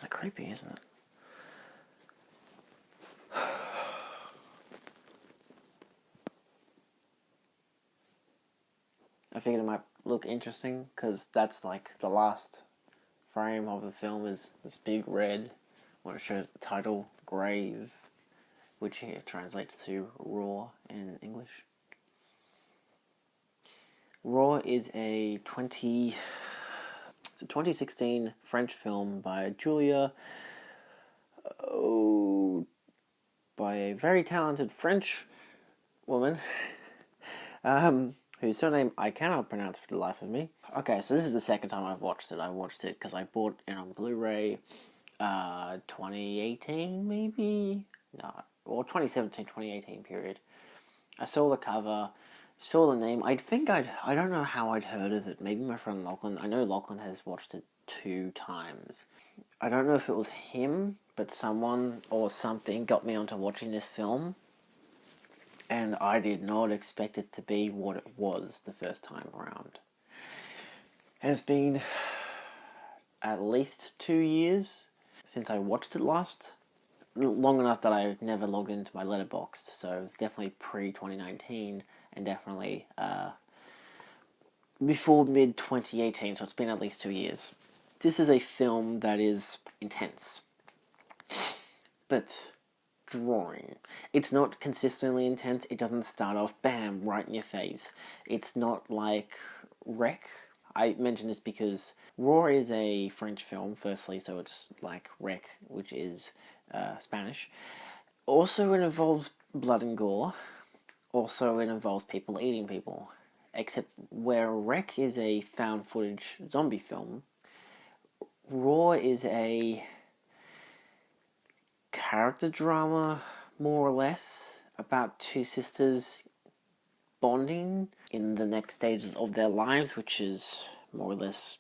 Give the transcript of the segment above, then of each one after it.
kind of creepy, isn't it? I figured it might look interesting because that's like the last frame of the film is this big red, when it shows the title, Grave, which here translates to Raw in English. Raw is a 2016 French film by by a very talented French woman, whose surname I cannot pronounce for the life of me. Okay, so this is the second time I've watched it. I watched it because I bought it on Blu-ray, 2018 maybe? No, or 2017, 2018 period. I saw the cover, saw the name. I don't know how I'd heard of it. Maybe my friend Lachlan. I know Lachlan has watched it 2 times. I don't know if it was him, but someone or something got me onto watching this film. And I did not expect it to be what it was the first time around. It's been at least 2 years since I watched it last. Long enough that I never logged into my Letterboxd, so it's definitely pre-2019 and definitely before mid-2018, so it's been at least 2 years. This is a film that is intense, but drawing. It's not consistently intense. It doesn't start off, bam, right in your face. It's not like Wreck. I mention this because Raw is a French film, firstly, so it's like Wreck, which is Spanish. Also, it involves blood and gore. Also, it involves people eating people. Except where Wreck is a found footage zombie film, Raw is a character drama, more or less, about 2 sisters bonding in the next stages of their lives, which is more or less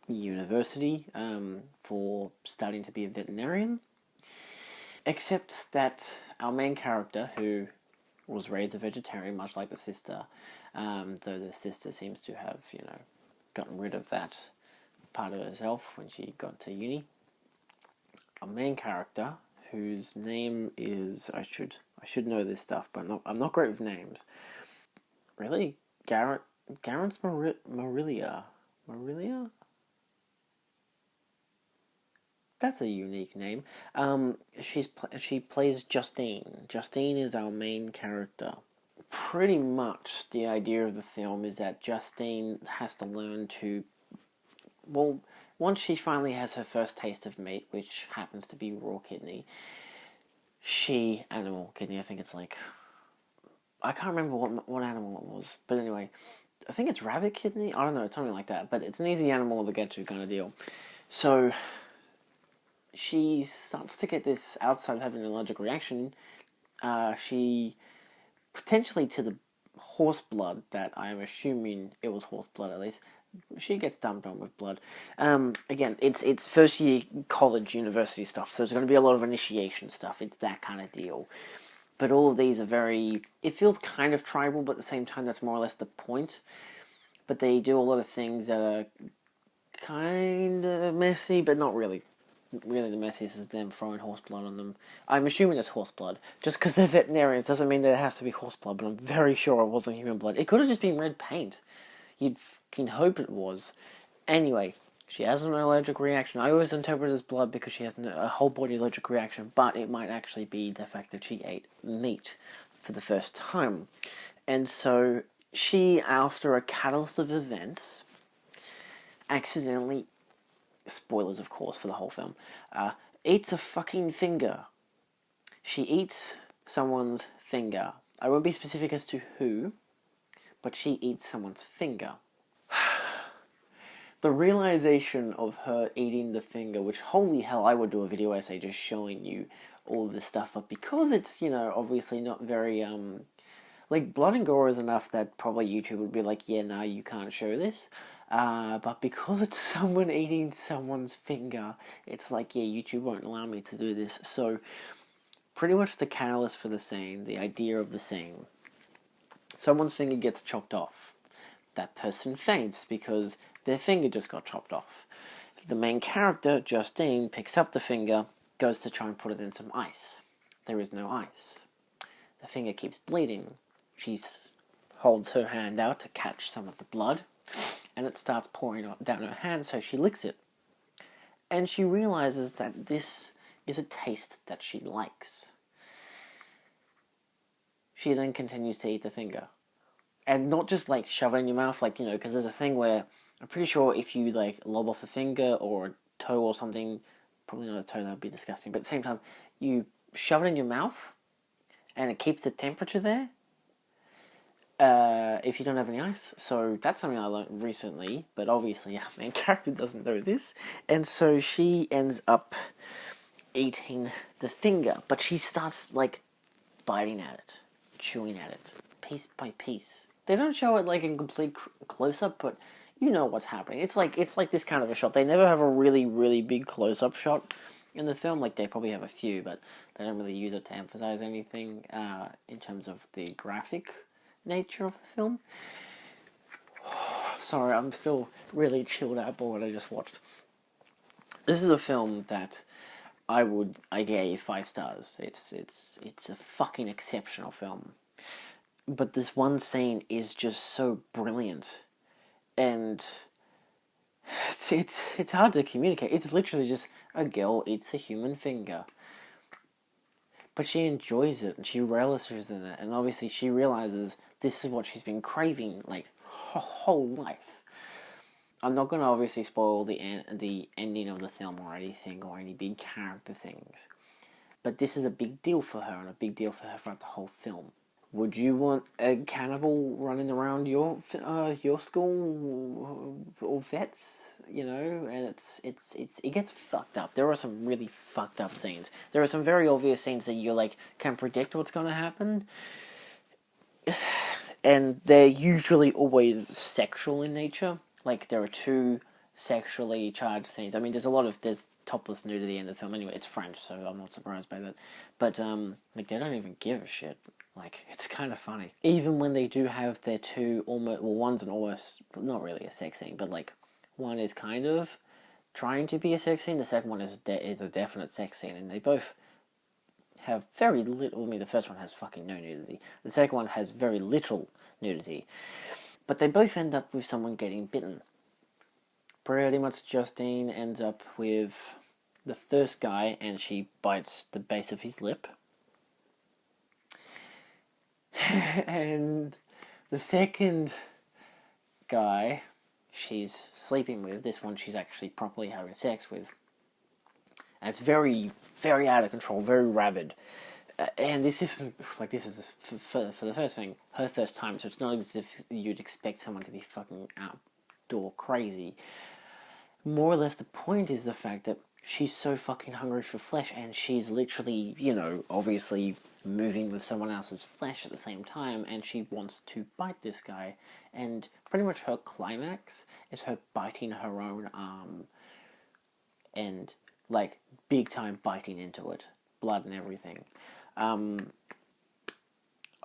university, for studying to be a veterinarian. Except that our main character, who was raised a vegetarian, much like the sister, though the sister seems to have, gotten rid of that part of herself when she got to uni. Our main character, whose name is, I should know this stuff, but I'm not great with names. Really, Garance Marilia. That's a unique name. She plays Justine. Justine is our main character. Pretty much the idea of the film is that Justine has to learn to, well, once she finally has her first taste of meat, which happens to be raw kidney, animal kidney, I think it's like, I can't remember what animal it was, but anyway, I think it's rabbit kidney, I don't know, it's something like that, but it's an easy animal to get to kind of deal. So she starts to get this, outside of having an allergic reaction, she potentially to the horse blood, that I am assuming it was horse blood at least, she gets dumped on with blood. Again, it's first year college, university stuff, so there's going to be a lot of initiation stuff, it's that kind of deal. But all of these are it feels kind of tribal, but at the same time that's more or less the point. But they do a lot of things that are kind of messy, but not really. Really the messiest is them throwing horse blood on them. I'm assuming it's horse blood. Just because they're veterinarians doesn't mean that it has to be horse blood, but I'm very sure it wasn't human blood. It could have just been red paint. You'd fucking hope it was. Anyway, she has an allergic reaction. I always interpret it as blood because she has a whole body allergic reaction, but it might actually be the fact that she ate meat for the first time. And so she, after a catalyst of events, accidentally, spoilers of course for the whole film, eats a fucking finger. She eats someone's finger. I won't be specific as to who, but she eats someone's finger. The realization of her eating the finger, which holy hell, I would do a video essay just showing you all this stuff, but because it's, obviously not very, like, blood and gore is enough that probably YouTube would be like, yeah, no, you can't show this. But because it's someone eating someone's finger, it's like, yeah, YouTube won't allow me to do this. So, pretty much the catalyst for the scene, the idea of the scene, someone's finger gets chopped off. That person faints because their finger just got chopped off. the main character, Justine, picks up the finger, goes to try and put it in some ice. There is no ice. The finger keeps bleeding. She holds her hand out to catch some of the blood, and it starts pouring down her hand, so she licks it. And she realizes that this is a taste that she likes. She then continues to eat the finger. And not just, like, shove it in your mouth, like, because there's a thing where I'm pretty sure if you, like, lob off a finger or a toe or something, probably not a toe, that would be disgusting, but at the same time, you shove it in your mouth, and it keeps the temperature there, if you don't have any ice. So that's something I learned recently, but obviously our main character doesn't know this, and so she ends up eating the finger, but she starts, like, biting at it, chewing at it, piece by piece. They don't show it, like, in complete close-up, but you know what's happening. It's like this kind of a shot. They never have a really, really big close-up shot in the film. Like, they probably have a few, but they don't really use it to emphasize anything in terms of the graphic nature of the film. Sorry, I'm still really chilled out by what I just watched. This is a film that I gave 5 stars. It's a fucking exceptional film. But this one scene is just so brilliant, and it's hard to communicate. It's literally just a girl eats a human finger, but she enjoys it and she relishes in it, and obviously she realizes this is what she's been craving, like, her whole life. I'm not going to obviously spoil the ending of the film or anything, or any big character things, but this is a big deal for her, and a big deal for her throughout the whole film. Would you want a cannibal running around your school or vets? And it gets fucked up. There are some really fucked up scenes. There are some very obvious scenes that you, like, can predict what's going to happen, and they're usually always sexual in nature. Like, there are 2 sexually charged scenes. I mean, there's topless nudity in the film anyway. It's French, so I'm not surprised by that. But like, they don't even give a shit. Like, it's kind of funny. Even when they do have their 2 almost, well, one's an almost, not really a sex scene, but, like, one is kind of trying to be a sex scene. The second one is a definite sex scene, and they both have very little. I mean, the first one has fucking no nudity. The second one has very little nudity. But they both end up with someone getting bitten. Pretty much Justine ends up with the first guy, and she bites the base of his lip. And the second guy she's sleeping with, this one she's actually properly having sex with. And it's very, very out of control, very rabid. And this isn't, like, this is, for the first thing, her first time, so it's not as if you'd expect someone to be fucking outdoor crazy. More or less the point is the fact that she's so fucking hungry for flesh, and she's literally, obviously moving with someone else's flesh at the same time, and she wants to bite this guy, and pretty much her climax is her biting her own arm, and, like, big time biting into it, blood and everything. I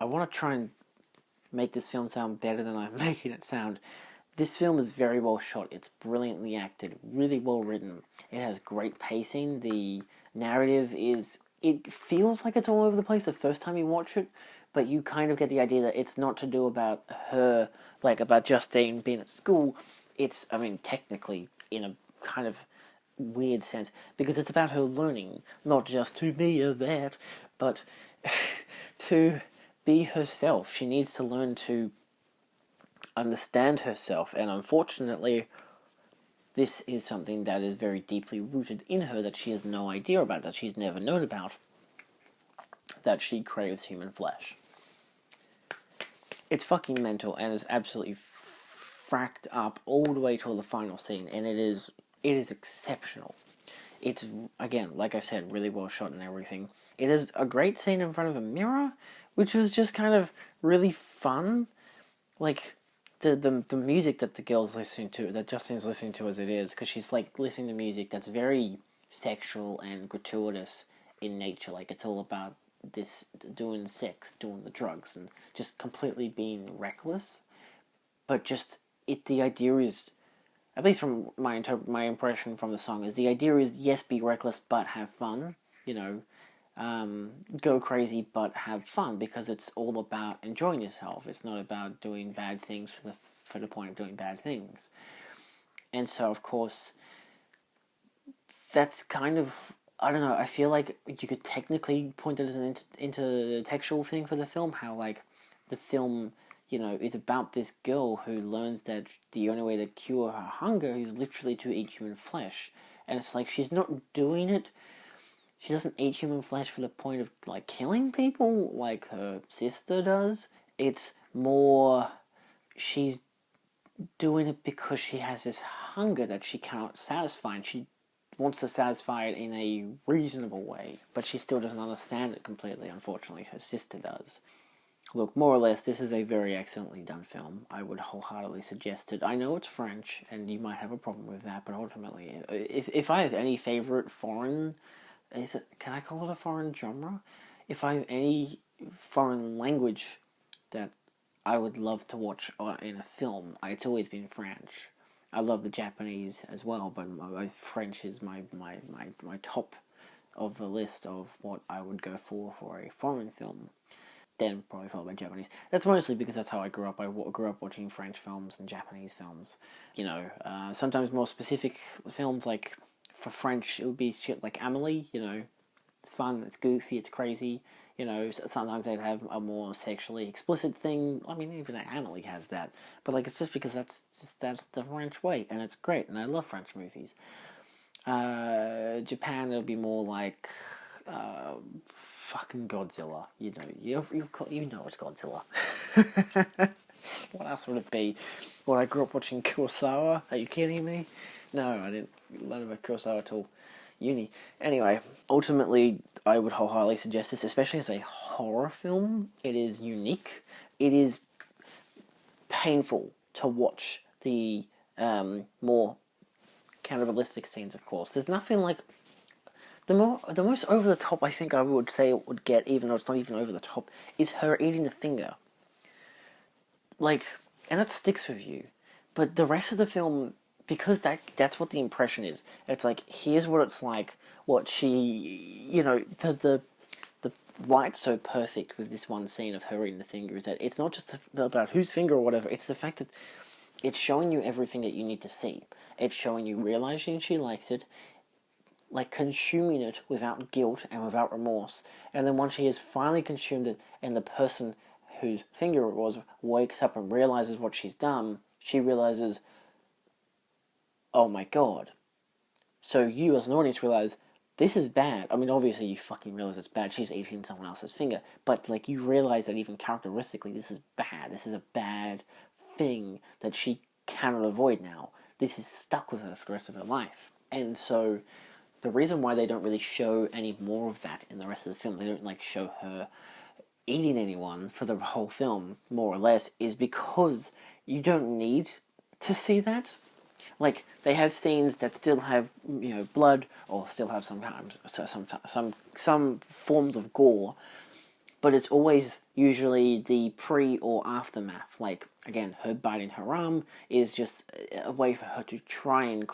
want to try and make this film sound better than I'm making it sound. This film is very well shot. It's brilliantly acted, really well written. It has great pacing. The narrative it feels like it's all over the place the first time you watch it, but you kind of get the idea that it's not to do about her, like, about Justine being at school. It's, I mean, technically, in a kind of weird sense, because it's about her learning, not just to be a vet, but to be herself. She needs to learn to understand herself, and unfortunately, this is something that is very deeply rooted in her that she has no idea about, that she's never known about, that she craves human flesh. It's fucking mental, and is absolutely fracked up all the way till the final scene, and it is exceptional. It's, again, like I said, really well shot and everything. It is a great scene in front of a mirror, which was just kind of really fun. Like, the music that the girl's listening to, that Justine's listening to as it is, because she's, like, listening to music that's very sexual and gratuitous in nature. Like, it's all about this, doing sex, doing the drugs, and just completely being reckless. But just, the idea is at least from my impression from the song, is the idea is yes, be reckless but have fun. You know, go crazy but have fun, because it's all about enjoying yourself. It's not about doing bad things for the point of doing bad things. And so, of course, that's kind of, I don't know. I feel like you could technically point it as an intertextual thing for the film. How like the film, is about this girl who learns that the only way to cure her hunger is literally to eat human flesh, and it's like she's not doing it. She doesn't eat human flesh for the point of like killing people like her sister does. It's more she's doing it because she has this hunger that she cannot satisfy, and she wants to satisfy it in a reasonable way, but she still doesn't understand it completely. Unfortunately, her sister does. Look, more or less, this is a very excellently done film. I would wholeheartedly suggest it. I know it's French, and you might have a problem with that, but ultimately, if I have any favorite foreign, can I call it a foreign genre? If I have any foreign language that I would love to watch in a film, it's always been French. I love the Japanese as well, but my French is my top of the list of what I would go for a foreign film. Then probably followed by Japanese. That's mostly because that's how I grew up. I grew up watching French films and Japanese films. Sometimes more specific films, like for French, it would be shit like Amelie. It's fun, it's goofy, it's crazy. Sometimes they'd have a more sexually explicit thing. I mean, even Amelie has that. But like, it's just because that's the French way, and it's great, and I love French movies. Japan, it'll be more like fucking Godzilla. You know it's Godzilla. What else would it be? Well, I grew up watching Kurosawa. Are you kidding me? No, I didn't learn about Kurosawa until uni. Anyway, ultimately, I would wholeheartedly suggest this, especially as a horror film. It is unique. It is painful to watch the more cannibalistic scenes, of course. There's nothing like the most over the top I think I would say it would get, even though it's not even over the top, is her eating the finger. Like, and that sticks with you. But the rest of the film, because that's what the impression is. It's like, here's what it's like, what she, the why so perfect with this one scene of her eating the finger is that it's not just about whose finger or whatever, it's the fact that it's showing you everything that you need to see. It's showing you realizing she likes it, like consuming it without guilt and without remorse. And then once she has finally consumed it, and the person whose finger it was wakes up and realizes what she's done, she realizes, oh my god. So you as an audience realize, this is bad. I mean, obviously you fucking realize it's bad. She's eating someone else's finger. But like, you realize that even characteristically, this is bad. This is a bad thing that she cannot avoid now. This is stuck with her for the rest of her life. And so the reason why they don't really show any more of that in the rest of the film, they don't like show her eating anyone for the whole film, more or less, is because you don't need to see that. Like, they have scenes that still have, blood, or still have sometimes some forms of gore, but it's always usually the pre or aftermath. Like, again, her biting her arm is just a way for her to try and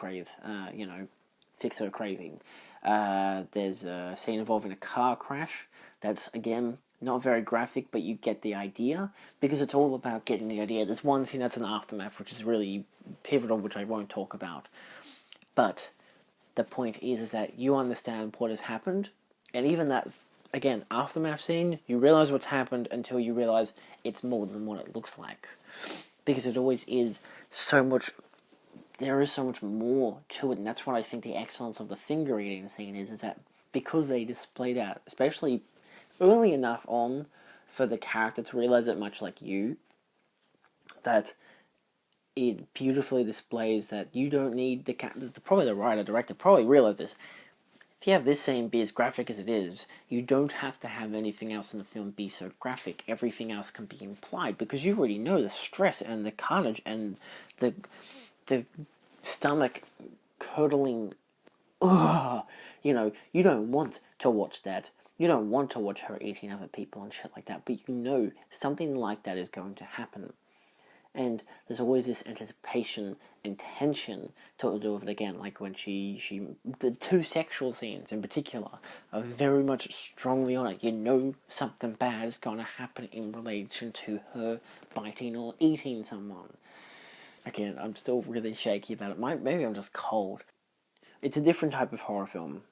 fix her craving. There's a scene involving a car crash that's, again, not very graphic, but you get the idea, because it's all about getting the idea. There's one scene that's an aftermath, which is really pivotal, which I won't talk about. But the point is that you understand what has happened, and even that, again, aftermath scene, you realize what's happened until you realize it's more than what it looks like. Because it always is so much, there is so much more to it, and that's what I think the excellence of the finger eating scene is that because they display that, especially early enough on for the character to realize it, much like you, that it beautifully displays that you don't need probably the writer director probably realized this. If you have this scene be as graphic as it is, you don't have to have anything else in the film be so graphic. Everything else can be implied, because you already know the stress and the carnage and the stomach curdling. Ugh, you don't want to watch that. You don't want to watch her eating other people and shit like that, but something like that is going to happen. And there's always this anticipation and tension to do with it again. Like when the two sexual scenes in particular are very much strongly on it. You know something bad is going to happen in relation to her biting or eating someone. Again, I'm still really shaky about it. Maybe I'm just cold. It's a different type of horror film.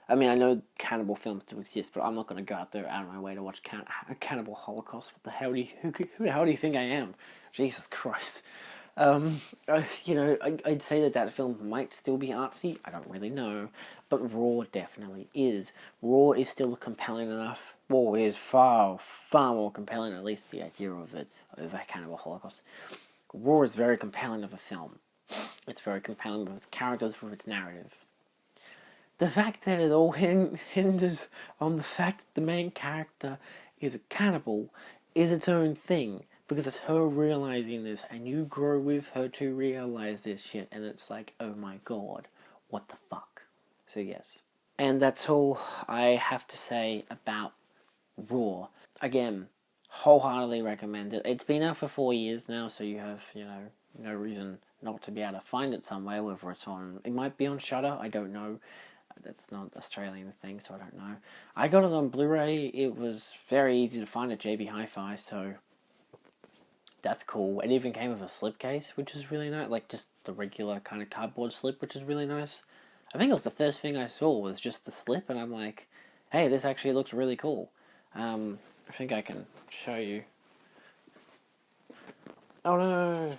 I mean, I know cannibal films do exist, but I'm not going to go out of my way to watch a cannibal holocaust. What the hell who the hell do you think I am? Jesus Christ. I'd say that film might still be artsy. I don't really know, but Raw definitely is. Raw is still compelling enough. Raw is far, far more compelling, at least the idea of a cannibal holocaust. Raw is very compelling of a film. It's very compelling with its characters, with its narratives. The fact that it all hinges on the fact that the main character is a cannibal is its own thing, because it's her realizing this, and you grow with her to realize this shit, and it's like, oh my god, what the fuck? So yes. And that's all I have to say about Raw. Again, wholeheartedly recommend it. It's been out for 4 years now, so you have, no reason not to be able to find it somewhere, whether it's on... It might be on Shudder, I don't know. That's not an Australian thing, so I don't know. I got it on Blu-ray. It was very easy to find at JB Hi-Fi, so that's cool. It even came with a slipcase, which is really nice. Like, just the regular kind of cardboard slip, which is really nice. I think it was the first thing I saw was just the slip, and I'm like, hey, this actually looks really cool. I think I can show you. Oh no!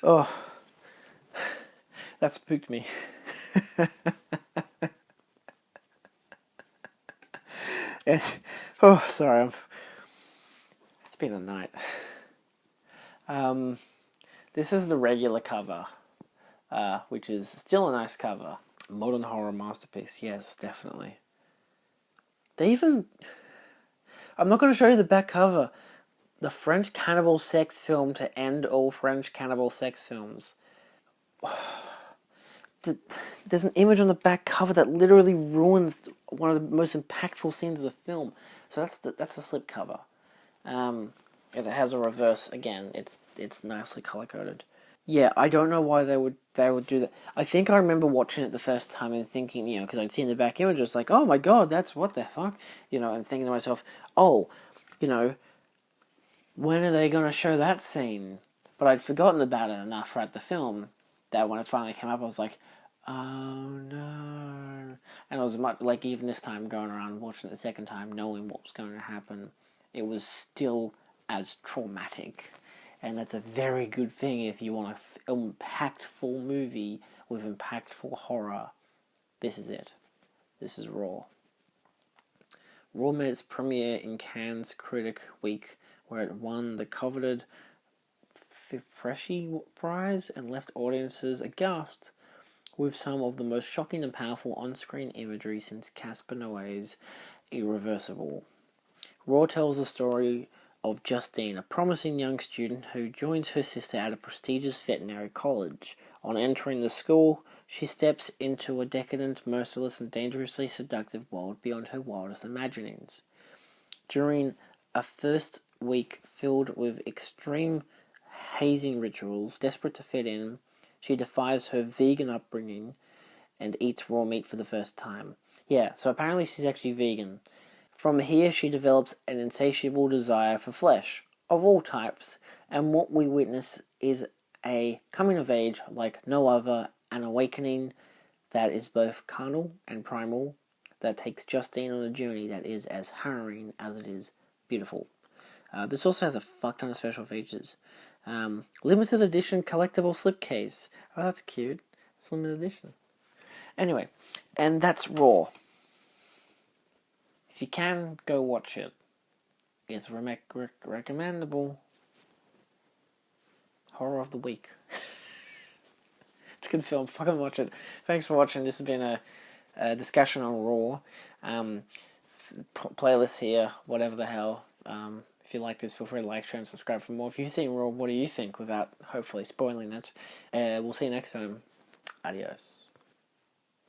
Oh, that spooked me. And, sorry, it's been a night. This is the regular cover, which is still a nice cover. Modern horror masterpiece, yes, definitely. I'm not going to show you the back cover. The French cannibal sex film to end all French cannibal sex films. There's an image on the back cover that literally ruins one of the most impactful scenes of the film. So that's the slip cover. It has a reverse again. It's nicely color coded. Yeah, I don't know why they would do that. I think I remember watching it the first time and thinking, because I'd seen the back image, it's like, oh my god, that's what the fuck, and thinking to myself, oh, when are they gonna show that scene? But I'd forgotten about it enough throughout the film that when it finally came up, I was like, oh no. And it was much like, even this time going around watching it the second time, knowing what was going to happen, it was still as traumatic. And that's a very good thing if you want an impactful movie with impactful horror. This is it. This is Raw. Raw made its premiere in Cannes Critic Week, where it won the coveted Fifresci Prize and left audiences aghast with some of the most shocking and powerful on-screen imagery since Caspar Noé's Irreversible. Raw tells the story of Justine, a promising young student who joins her sister at a prestigious veterinary college. On entering the school, she steps into a decadent, merciless, and dangerously seductive world beyond her wildest imaginings. During a first week filled with extreme hazing rituals, desperate to fit in, she defies her vegan upbringing and eats raw meat for the first time. Yeah, so apparently she's actually vegan. From here, she develops an insatiable desire for flesh, of all types, and what we witness is a coming of age like no other, an awakening that is both carnal and primal, that takes Justine on a journey that is as harrowing as it is beautiful. This also has a fuck ton of special features. Limited edition collectible slipcase. Oh, that's cute. It's limited edition. Anyway, and that's Raw. If you can, go watch it. It's recommendable. Horror of the week. It's a good film. Fucking watch it. Thanks for watching. This has been a discussion on Raw. Playlist here, whatever the hell. If you like this, feel free to like, share, and subscribe for more. If you've seen Raw, what do you think without hopefully spoiling it? We'll see you next time. Adios.